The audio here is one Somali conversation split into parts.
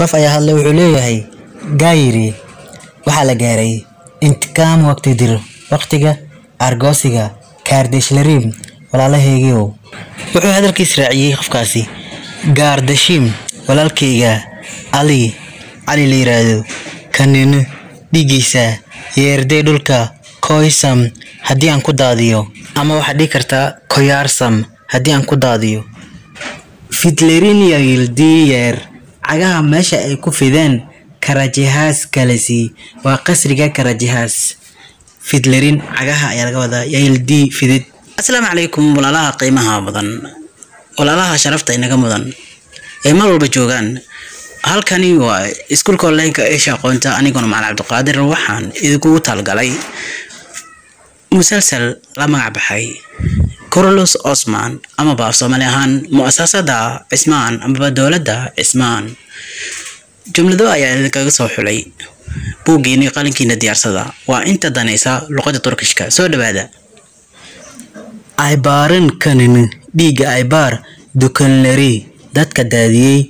qof ayaa hadlay wuxuu leeyahay gaayiri waxaa la gaaray intiqaam waqti dir waqtiga argoosiga kaardeshlariim walaalahaygiiyow wuxuu hadalkiis raaciyay qofkaasi gaardashiim walaalkayga cali la yiraahdo kanina dhigiisa yeerday dhulka koysam haddii aan ku daadiyo ama waxaad dhihi kartaa koyaarsam haddii aan ku daadiyo fitlerin yildiyeer cagaha meesha ay ku fideen karajihaas kalesi waa qasriga karajihaas fitlerin cagaha ayaa laga wadaa yildi fidid. Assalaamu calaykum walaalaha qiimaha badan, walaalaha sharafta inaga mudan ee mar walba joogaan. halkani waa iskuulka online-ka ee shaqoonta aniguna Macallin Cabdiqaadir waxaan idinku talgalay musalsal la magac baxay Carlos Osman ama baaf Soomaali ahaan mu'asasada Cismaan ama dawladda Cismaan. jumlado ayaa idinkaga soo xulay buugiini qalinkiina diyaarsada waa inta danaysa luqadda Turkishka. soo dhawaada. Aybaaran kanin dhiiga aybaar dukanlari dadka daadiyay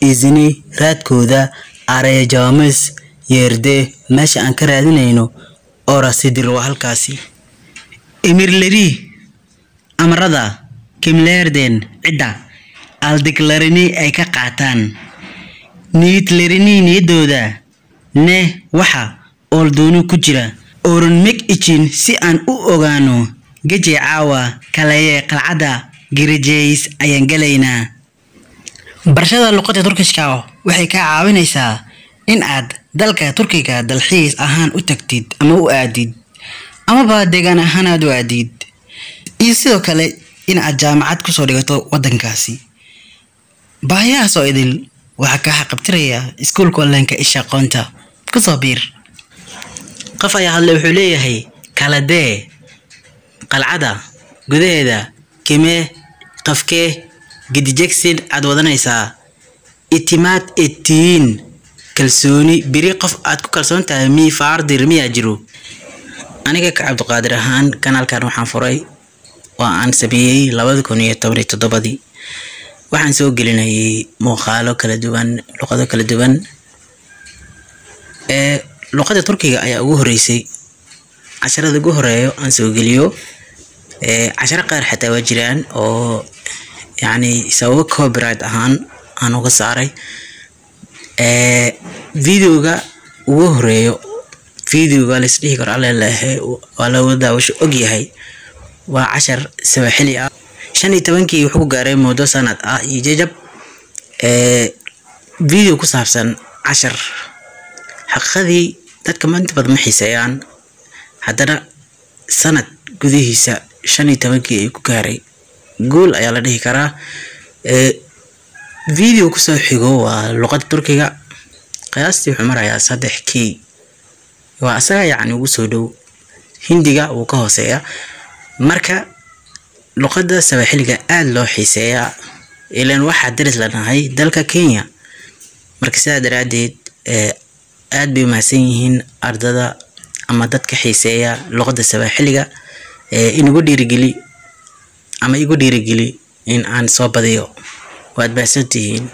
izini raadkooda araya jaamis yeerde meesha aan ka raadinayno ora sidir waa halkaasi. emirleri amarada kimleerden cidda aldiklerini ay ka qaataan niitlerini niyadooda ne waxa ooldoonu ku jira oran meg ichin si aan u ogaano gaji caawa kalaye qalcada girajeys ayaan galaynaa. barashada luqadda Turkishka waxay ka caawinaysaa in aad dalka Turkiga dalxiis ahaan u tagtid ama u aadid ama ba deegaan ahaan aad u aadid iyo sidoo kale in aad jaamacad ku soo dhigato wadankaasi. baahiyahaas oo idil waxa ka xaqabtiraya iskuulka online-ka ee shaqoonta ku soo biir. qof ayaa hadlay wuxuu leeyahay kala dee qalcada gudaheeda kimee qafkee gidijegsid aad wadanaysaa itimaad etiin kalsooni biri qof aad ku kalsoon tahay mi faardir miyaa jiro. aniga ka Cabdiqaadir ahaan kanaalkan waxaan furay waa aan sameeyay 2017 waxaan soo gelinayay muuqaalo kala duwan luqado kala duwan luqadda Turkiga ayaa ugu horeysay casharada ugu horeeyo aan soo geliyo cashar qaar xataa waa jiraan oo يعني سووا copyright ahaan aan uga saaray videoga ugu horeeyo videoga la isdhihi karo alleelahay wala wada waxa og yahay waa cashar Swahili ah 15kii wuxuu gaaray muddo sanad ah iyo jajab video ku saabsan cashar xaqadii dadka maanta badan ma xiiseeyaan haddana sanad gudihiisa 15kii ay ku gaaray gool ayaa la dhihi karaa. video ku soo xigo waa luqadda Turkiga qiyaastii wuxuu marayaa 3kii waa asaga yani ugu soo dhow Hindiga uu ka hooseeya marka luqadda Swahiliga aad loo xiiseeyaa ilaan waxa daris lanahay dalka Kenya marka sidaa daraadeed aad bay mahadsan yihiin ardada ama dadka xiiseeya luqadda Swahiliga inugu dhiirigeli ama igu dhiirigeli in aan soo badiyo waad baasantihiin.